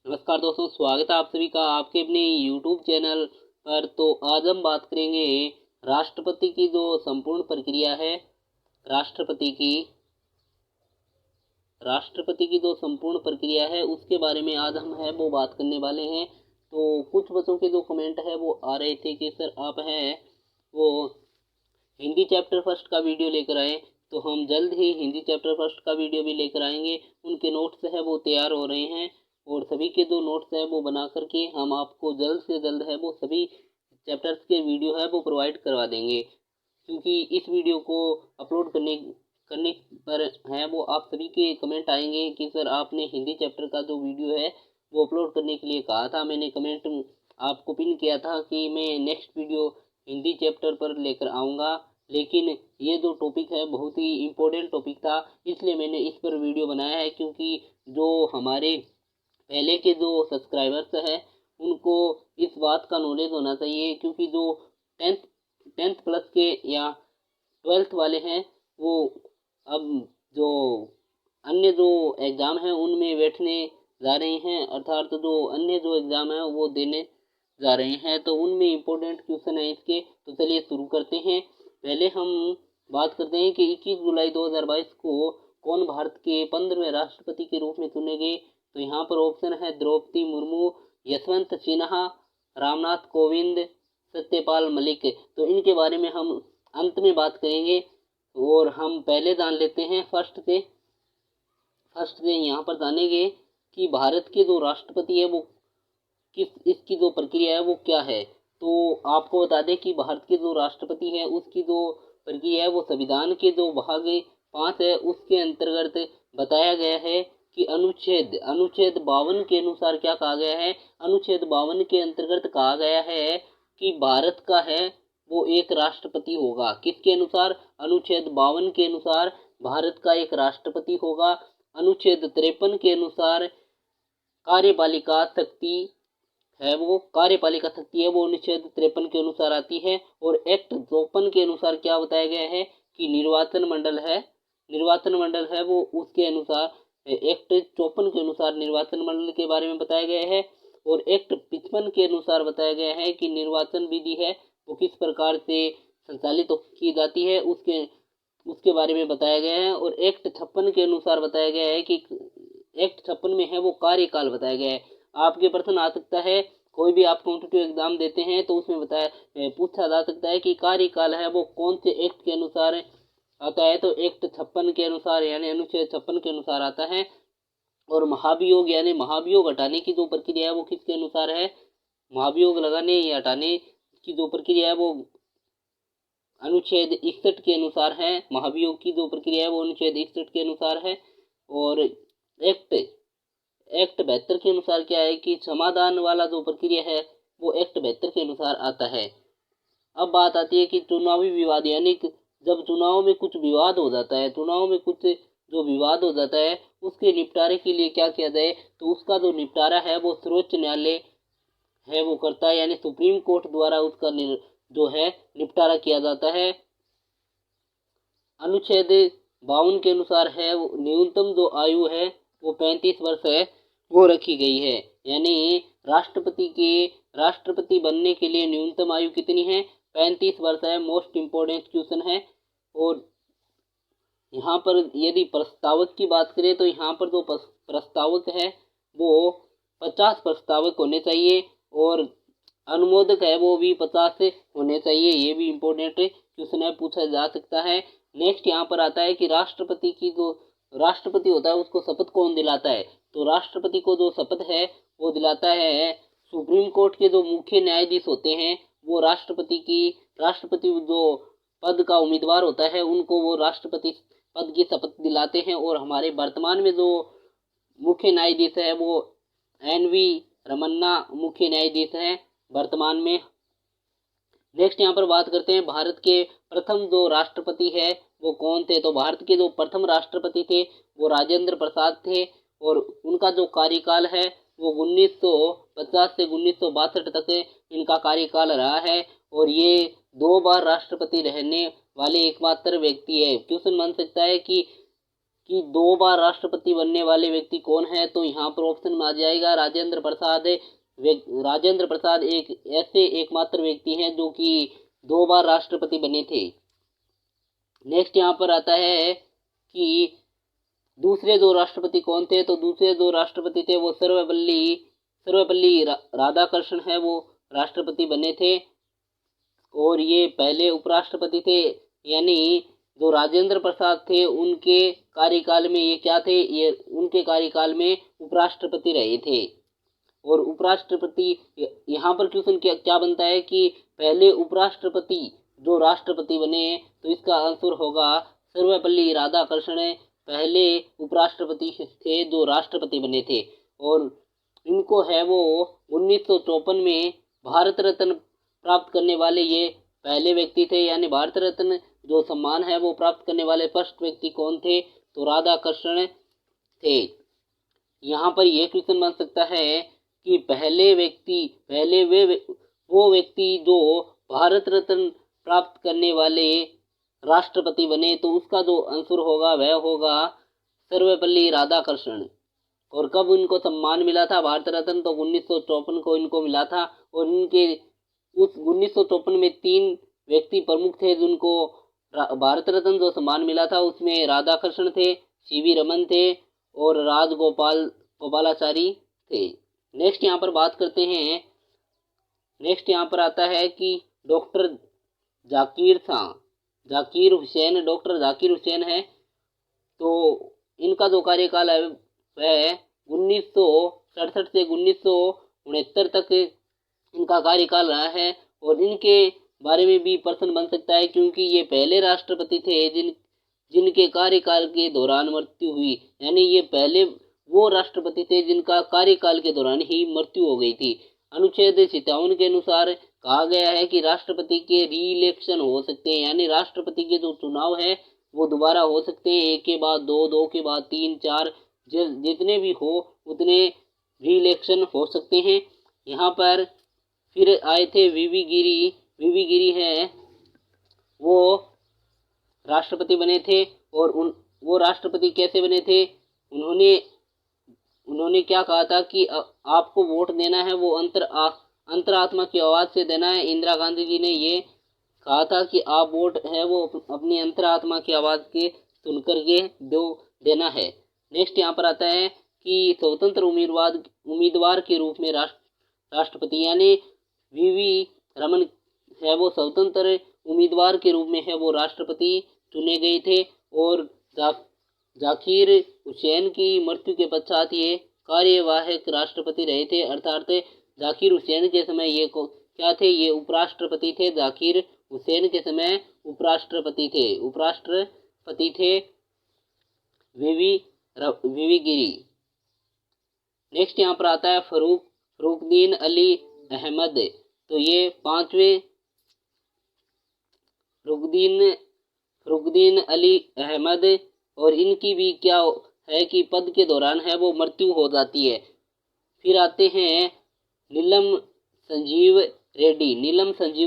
नमस्कार दोस्तों, स्वागत है आप सभी का आपके अपने यूट्यूब चैनल पर। तो आज हम बात करेंगे राष्ट्रपति की जो संपूर्ण प्रक्रिया है, राष्ट्रपति की जो संपूर्ण प्रक्रिया है उसके बारे में आज हम वो बात करने वाले हैं। तो कुछ बच्चों के जो कमेंट है वो आ रहे थे कि सर आप हैं वो हिंदी चैप्टर फर्स्ट का वीडियो लेकर आए। तो हम जल्द ही हिंदी चैप्टर फर्स्ट का वीडियो भी लेकर आएंगे। उनके नोट्स है वो तैयार हो रहे हैं और सभी के जो नोट्स है वो बना करके हम आपको जल्द से जल्द है वो सभी चैप्टर्स के वीडियो है वो प्रोवाइड करवा देंगे। क्योंकि इस वीडियो को अपलोड करने करने पर है वो आप सभी के कमेंट आएंगे कि सर आपने हिंदी चैप्टर का जो वीडियो है वो अपलोड करने के लिए कहा था। मैंने कमेंट आपको पिन किया था कि मैं नेक्स्ट वीडियो हिंदी चैप्टर पर लेकर आऊँगा, लेकिन ये जो टॉपिक है बहुत ही इम्पोर्टेंट टॉपिक था, इसलिए मैंने इस पर वीडियो बनाया है। क्योंकि जो हमारे पहले के जो सब्सक्राइबर्स हैं उनको इस बात का नॉलेज होना चाहिए। क्योंकि जो टेंथ टेंथ प्लस के या ट्वेल्थ वाले हैं वो अब जो अन्य जो एग्ज़ाम हैं उनमें बैठने जा रहे हैं, अर्थात जो अन्य जो एग्ज़ाम है वो देने जा रहे हैं। तो उनमें इम्पोर्टेंट क्वेश्चन है इसके। तो चलिए शुरू करते हैं। पहले हम बात करते हैं कि 21 जुलाई 2022 को कौन भारत के 15वें राष्ट्रपति के रूप में चुने गए। तो यहाँ पर ऑप्शन है द्रौपदी मुर्मू, यशवंत सिन्हा, रामनाथ कोविंद, सत्यपाल मलिक। तो इनके बारे में हम अंत में बात करेंगे और हम पहले जान लेते हैं फर्स्ट से यहाँ पर जानेंगे कि भारत के जो राष्ट्रपति है वो किस इसकी जो प्रक्रिया है वो क्या है। तो आपको बता दें कि भारत के जो राष्ट्रपति है उसकी जो प्रक्रिया है वो संविधान के जो भाग 5 है उसके अंतर्गत बताया गया है कि अनुच्छेद 52 के अनुसार क्या कहा गया है। अनुच्छेद 52 के अंतर्गत कहा गया है कि भारत का है वो एक राष्ट्रपति होगा। किसके अनुसार? अनुच्छेद 52 के अनुसार भारत का एक राष्ट्रपति होगा। अनुच्छेद 53 के अनुसार कार्यपालिका शक्ति है वो अनुच्छेद 53 के अनुसार आती है। और एक्ट 54 के अनुसार क्या बताया गया है कि निर्वाचन मंडल है वो उसके अनुसार एक्ट 54 के अनुसार निर्वाचन मंडल के बारे में बताया गया है। और एक्ट 55 के अनुसार बताया गया है कि निर्वाचन विधि है वो किस प्रकार से संचालित की जाती है उसके बारे में बताया गया है। और एक्ट 56 के अनुसार बताया गया है कि एक्ट 56 में है वो कार्यकाल बताया गया है। आपके प्रश्न आ सकता है, कोई भी आप कॉम्पिटिटिव एग्जाम देते हैं तो उसमें पूछा जा सकता है कि कार्यकाल है वो कौन से एक्ट के अनुसार आता है। तो एक्ट 56 के अनुसार यानी अनुच्छेद 56 के अनुसार आता है। और महाभियोग यानी महाभियोग हटाने की जो प्रक्रिया है वो किसके अनुसार है? महाभियोग लगाने या हटाने की जो प्रक्रिया है वो अनुच्छेद 61 के अनुसार है। महाभियोग की जो प्रक्रिया है वो अनुच्छेद 61 के अनुसार है। और एक्ट 72 के अनुसार क्या है कि समाधान वाला जो प्रक्रिया है वो एक्ट 72 के अनुसार आता है। अब बात आती है कि चुनावी विवाद, यानी जब चुनाव में कुछ विवाद हो जाता है, उसके निपटारे के लिए क्या किया जाए। तो उसका जो निपटारा है वो सर्वोच्च न्यायालय है वो करता है, यानी सुप्रीम कोर्ट द्वारा उसका जो है निपटारा किया जाता है। अनुच्छेद 52 के अनुसार है वो न्यूनतम जो आयु है वो 35 वर्ष है वो रखी गई है। यानी राष्ट्रपति बनने के लिए न्यूनतम आयु कितनी है? 35 वर्ष है। मोस्ट इम्पोर्टेंट क्वेश्चन है। और यहाँ पर यदि प्रस्तावक की बात करें तो यहाँ पर जो प्रस्तावक है वो 50 प्रस्तावक होने चाहिए और अनुमोदक है वो भी 50 होने चाहिए। ये भी इम्पोर्टेंट क्वेश्चन है, पूछा जा सकता है। नेक्स्ट यहाँ पर आता है कि राष्ट्रपति होता है उसको शपथ कौन दिलाता है। तो राष्ट्रपति को जो शपथ है वो दिलाता है सुप्रीम कोर्ट के जो मुख्य न्यायाधीश होते हैं वो राष्ट्रपति जो पद का उम्मीदवार होता है उनको वो राष्ट्रपति पद की शपथ दिलाते हैं। और हमारे वर्तमान में जो मुख्य न्यायाधीश है वो एन.वी. रमन्ना मुख्य न्यायाधीश हैं वर्तमान में। नेक्स्ट यहाँ पर बात करते हैं भारत के प्रथम जो राष्ट्रपति है वो कौन थे। तो भारत के जो प्रथम राष्ट्रपति थे वो राजेंद्र प्रसाद थे और उनका जो कार्यकाल है वो 1950 से 1962 तक इनका कार्यकाल रहा है। और ये 2 बार राष्ट्रपति रहने वाले एकमात्र व्यक्ति है। क्वेश्चन बन सकता है कि कि 2 बार राष्ट्रपति बनने वाले व्यक्ति कौन है, तो यहाँ पर ऑप्शन में आ जाएगा राजेंद्र प्रसाद। राजेंद्र प्रसाद एक ऐसे एकमात्र व्यक्ति हैं जो कि 2 बार राष्ट्रपति बने थे। नेक्स्ट यहाँ पर आता है कि दूसरे 2 राष्ट्रपति कौन थे, तो दूसरे 2 राष्ट्रपति थे वो सर्वपल्ली राधाकृष्णन है, वो राष्ट्रपति बने थे। और ये पहले उपराष्ट्रपति थे, यानी जो राजेंद्र प्रसाद थे उनके कार्यकाल में ये क्या थे, ये उनके कार्यकाल में उपराष्ट्रपति रहे थे। और उपराष्ट्रपति यहाँ पर क्वेश्चन क्या बनता है कि पहले उपराष्ट्रपति जो राष्ट्रपति बने, तो इसका आंसर होगा सर्वपल्ली राधाकृष्णन पहले उपराष्ट्रपति थे जो राष्ट्रपति बने थे। और इनको है वो 1954 में भारत रत्न प्राप्त करने वाले ये पहले व्यक्ति थे, यानी भारत रत्न जो सम्मान है वो प्राप्त करने वाले फर्स्ट व्यक्ति कौन थे, तो राधाकृष्णन थे। यहाँ पर यह क्वेश्चन बन सकता है कि पहले वो व्यक्ति जो भारत रत्न प्राप्त करने वाले राष्ट्रपति बने, तो उसका जो आंसर होगा वह होगा सर्वपल्ली राधाकृष्णन। और कब इनको सम्मान मिला था भारत रत्न, तो 1954 को इनको मिला था। और इनके उस 1954 में 3 व्यक्ति प्रमुख थे जिनको भारत रत्न जो सम्मान मिला था, उसमें राधाकृष्णन थे, सीवी रमन थे और गोपालाचारी थे। नेक्स्ट यहाँ पर बात करते हैं, नेक्स्ट यहाँ पर आता है कि डॉक्टर जाकिर हुसैन है। तो इनका जो कार्यकाल है वह 1967 से 1969 तक इनका कार्यकाल रहा है। और इनके बारे में भी प्रश्न बन सकता है, क्योंकि ये पहले राष्ट्रपति थे जिनके कार्यकाल के दौरान मृत्यु हुई, यानी ये पहले वो राष्ट्रपति थे जिनका कार्यकाल के दौरान ही मृत्यु हो गई थी। अनुच्छेद 57 के अनुसार कहा गया है कि राष्ट्रपति के री-इलेक्शन हो सकते हैं, यानी राष्ट्रपति के जो चुनाव है वो दोबारा हो सकते हैं, 1 के बाद 2, 2 के बाद 3, 4, जितने भी हो उतने री-इलेक्शन हो सकते हैं। यहाँ पर फिर आए थे वीवी गिरी है, वो राष्ट्रपति बने थे। और वो राष्ट्रपति कैसे बने थे, उन्होंने क्या कहा था कि आपको वोट देना है वो अंतरात्मा की आवाज़ से देना है। इंदिरा गांधी जी ने ये कहा था कि आप वोट है वो अपनी अंतरात्मा की आवाज़ के सुन करके देना है। नेक्स्ट यहाँ पर आता है कि स्वतंत्र उम्मीदवार के रूप में राष्ट्रपति यानी वीवी रमन है वो स्वतंत्र उम्मीदवार के रूप में है वो राष्ट्रपति चुने गए थे। और जाकिर हुसैन की मृत्यु के पश्चात ये कार्यवाहक राष्ट्रपति रहे थे, अर्थात जाकिर हुसैन के समय ये क्या थे, ये उपराष्ट्रपति थे। जाकिर हुसैन के समय उपराष्ट्रपति थे वीवी गिरी। नेक्स्ट यहाँ पर आता है फरुखुद्दीन अली अहमद। तो ये 5वें फरुखुद्दीन अली अहमद, और इनकी भी क्या है कि पद के दौरान है वो मृत्यु हो जाती है। फिर आते हैं नीलम संजीव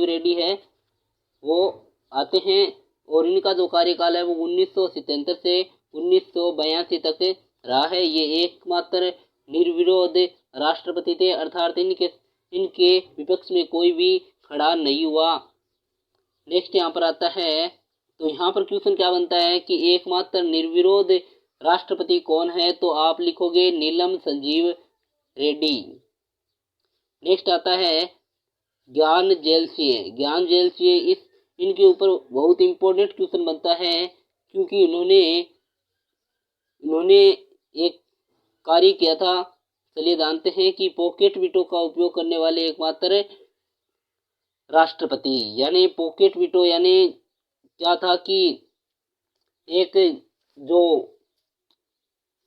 रेड्डी है वो आते हैं, और इनका जो कार्यकाल है वो 1977 से 1982 तक रहा है। ये एकमात्र निर्विरोध राष्ट्रपति थे, अर्थात इनके विपक्ष में कोई भी खड़ा नहीं हुआ। नेक्स्ट यहाँ पर आता है, तो यहाँ पर क्वेश्चन क्या बनता है कि एकमात्र निर्विरोध राष्ट्रपति कौन है, तो आप लिखोगे नीलम संजीव रेड्डी। नेक्स्ट आता है ज्ञान जेल सिंह। इनके ऊपर बहुत इंपॉर्टेंट क्वेश्चन बनता है, क्योंकि इन्होंने एक कार्य किया था। चलिए जानते हैं कि पॉकेट वीटो का उपयोग करने वाले एकमात्र राष्ट्रपति, यानी पॉकेट वीटो यानी क्या था कि एक जो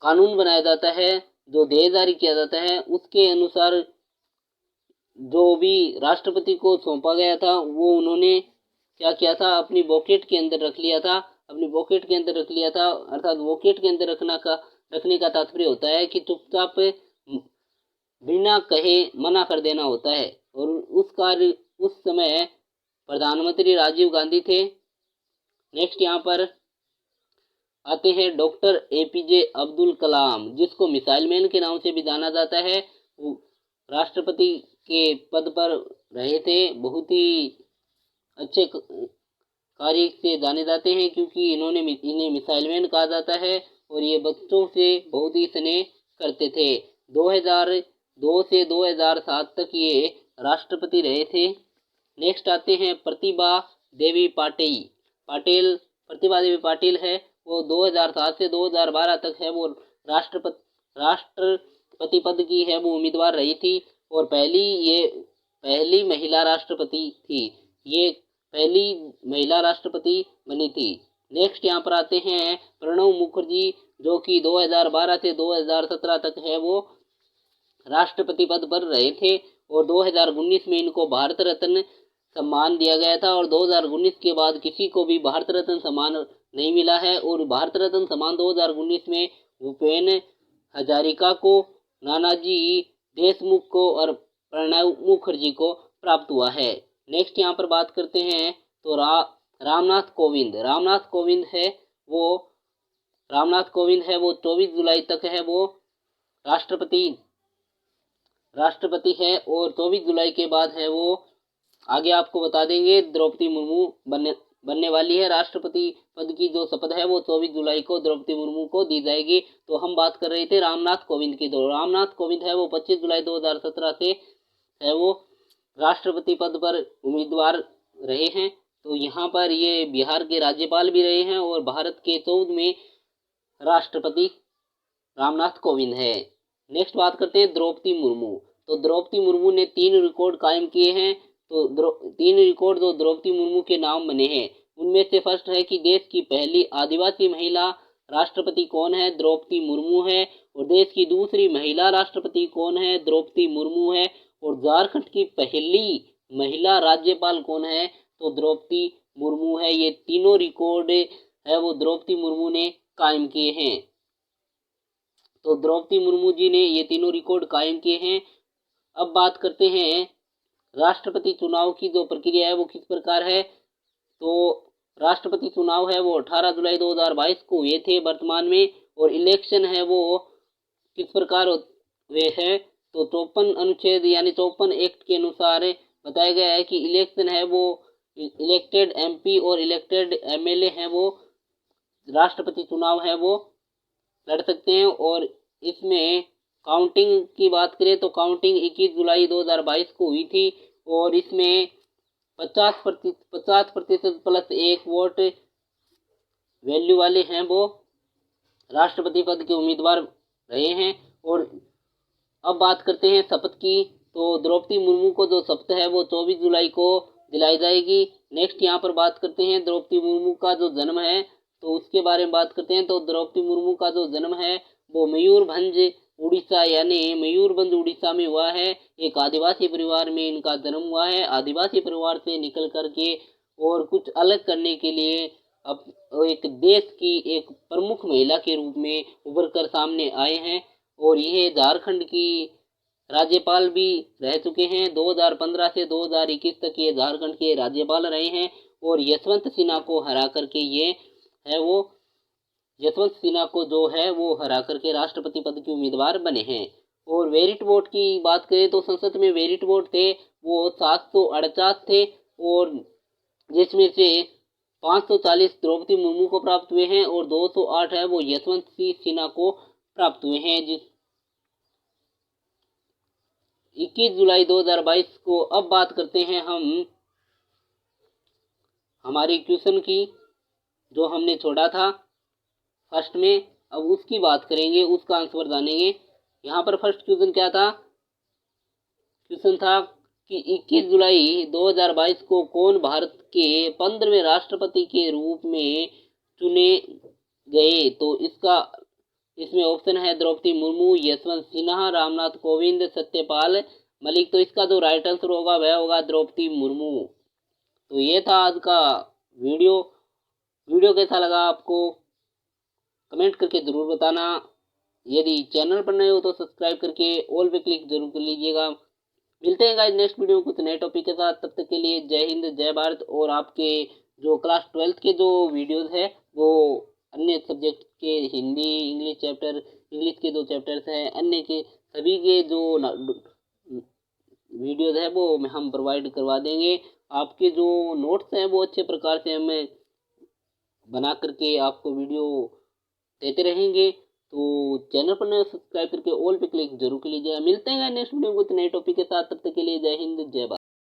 कानून बनाया जाता है, जो देय जारी किया जाता है, उसके अनुसार जो भी राष्ट्रपति को सौंपा गया था वो उन्होंने क्या किया था, अपनी पॉकेट के अंदर रख लिया था। अर्थात पॉकेट के अंदर रखने का तात्पर्य होता है कि चुपचाप बिना कहे मना कर देना होता है। और उस समय प्रधानमंत्री राजीव गांधी थे। नेक्स्ट यहाँ पर आते हैं डॉक्टर APJ अब्दुल कलाम, जिसको मिसाइल मैन के नाम से भी जाना जाता है। वो राष्ट्रपति के पद पर रहे थे, बहुत ही अच्छे कार्य से जाने जाते हैं, क्योंकि इन्हें मिसाइल मैन कहा जाता है और ये बच्चों से बहुत ही स्नेह करते थे। 2002 से 2007 तक ये राष्ट्रपति रहे थे। नेक्स्ट आते हैं प्रतिभा देवी पाटिल। प्रतिभा देवी पाटिल है, वो 2007 से 2012 तक है वो राष्ट्रपति पद की है वो उम्मीदवार रही थी और पहली महिला राष्ट्रपति थी। ये पहली महिला राष्ट्रपति बनी थी। नेक्स्ट यहाँ पर आते हैं प्रणब मुखर्जी, जो कि 2012 से 2017 तक है वो राष्ट्रपति पद पर रहे थे और 2019 में इनको भारत रत्न सम्मान दिया गया था और 2019 के बाद किसी को भी भारत रत्न सम्मान नहीं मिला है। और भारत रत्न सम्मान 2019 में भूपेन हजारिका को, नानाजी देशमुख को और प्रणब मुखर्जी को प्राप्त हुआ है। नेक्स्ट यहाँ पर बात करते हैं तो रामनाथ कोविंद है वो 24 जुलाई तक है वो राष्ट्रपति है और 24 जुलाई के बाद है वो आगे आपको बता देंगे द्रौपदी मुर्मू बनने वाली है। राष्ट्रपति पद की जो शपथ है वो 24 जुलाई को द्रौपदी मुर्मू को दी जाएगी। तो हम बात कर रहे थे रामनाथ कोविंद की। तो रामनाथ कोविंद है वो 25 जुलाई 2017 से है वो राष्ट्रपति पद पर उम्मीदवार रहे हैं। तो यहाँ पर ये बिहार के राज्यपाल भी रहे हैं और भारत के 14वें राष्ट्रपति रामनाथ कोविंद है। नेक्स्ट बात करते हैं द्रौपदी मुर्मू। तो द्रौपदी मुर्मू ने 3 रिकॉर्ड कायम किए हैं। तो 3 रिकॉर्ड जो द्रौपदी मुर्मू के नाम बने हैं उनमें से फर्स्ट है कि देश की पहली आदिवासी महिला राष्ट्रपति कौन है, द्रौपदी मुर्मू है। और देश की दूसरी महिला राष्ट्रपति कौन है, द्रौपदी मुर्मू है। और झारखंड की पहली महिला राज्यपाल कौन है, तो द्रौपदी मुर्मू है। ये तीनों रिकॉर्ड है वो द्रौपदी मुर्मू ने कायम किए हैं। तो द्रौपदी मुर्मू जी ने ये तीनों रिकॉर्ड कायम किए हैं। अब बात करते हैं राष्ट्रपति चुनाव की जो प्रक्रिया है वो किस प्रकार है। तो राष्ट्रपति चुनाव है वो 18 जुलाई 2022 को हुए थे वर्तमान में। और इलेक्शन है वो किस प्रकार हुए हैं, तो 54 अनुच्छेद यानी 54 एक्ट के अनुसार बताया गया है कि इलेक्शन है वो इलेक्टेड MP और इलेक्टेड MLA हैं वो राष्ट्रपति चुनाव है वो लड़ सकते हैं। और इसमें काउंटिंग की बात करें तो काउंटिंग 21 जुलाई 2022 को हुई थी और इसमें 50% प्लस 1 वोट वैल्यू वाले हैं वो राष्ट्रपति पद के उम्मीदवार रहे हैं। और अब बात करते हैं शपथ की। तो द्रौपदी मुर्मू को जो शपथ है वो 24 जुलाई को दिलाई जाएगी। नेक्स्ट यहाँ पर बात करते हैं द्रौपदी मुर्मू का जो जन्म है, तो उसके बारे में बात करते हैं। तो द्रौपदी मुर्मू का जो जन्म है वो मयूरभंज उड़ीसा यानी मयूरभंज उड़ीसा में हुआ है। एक आदिवासी परिवार में इनका जन्म हुआ है। आदिवासी परिवार से निकल करके और कुछ अलग करने के लिए अब एक देश की एक प्रमुख महिला के रूप में उभर कर सामने आए हैं। और ये झारखंड की राज्यपाल भी रह चुके हैं। 2015 से 2021 तक ये झारखंड के राज्यपाल रहे हैं। और यशवंत सिन्हा को हरा करके यशवंत सिन्हा को जो है वो हरा करके राष्ट्रपति पद के उम्मीदवार बने हैं। और वेरिट वोट की बात करें तो संसद में वेरिट वोट थे वो 748 थे और जिसमें से 540 द्रौपदी मुर्मू को प्राप्त हुए हैं और 208 है वो यशवंत सिन्हा को प्राप्त हुए हैं। 21 जुलाई 2022 को। अब बात करते हैं हम हमारे क्वेश्चन की जो हमने छोड़ा था फर्स्ट में, अब उसकी बात करेंगे, उसका आंसर जानेंगे। यहाँ पर फर्स्ट क्वेश्चन क्या था, क्वेश्चन था कि 21 जुलाई 2022 को कौन भारत के 15वें राष्ट्रपति के रूप में चुने गए। तो इसमें ऑप्शन है द्रौपदी मुर्मू, यशवंत सिन्हा, रामनाथ कोविंद, सत्यपाल मलिक। तो इसका जो राइट आंसर होगा वह होगा द्रौपदी मुर्मू। तो ये था आज का वीडियो कैसा लगा आपको कमेंट करके ज़रूर बताना। यदि चैनल पर नए हो तो सब्सक्राइब करके ऑल पे क्लिक जरूर कर लीजिएगा। मिलते हैं गाइस नेक्स्ट वीडियो में कुछ नए टॉपिक के साथ। तब तक के लिए जय हिंद जय भारत। और आपके जो क्लास 12th के जो वीडियोज़ है वो अन्य सब्जेक्ट के हिंदी इंग्लिश चैप्टर, इंग्लिश के 2 चैप्टर्स हैं, अन्य के सभी के जो वीडियोज़ है वो हम प्रोवाइड करवा देंगे। आपके जो नोट्स हैं वो अच्छे प्रकार से हमें बना करके आपको वीडियो देते रहेंगे। तो चैनल पर नए सब्सक्राइब करके ऑल पे क्लिक जरूर कर लीजिएगा। मिलते हैं नेक्स्ट वीडियो को नए टॉपिक के साथ, तब तक के लिए जय हिंद जय भारत।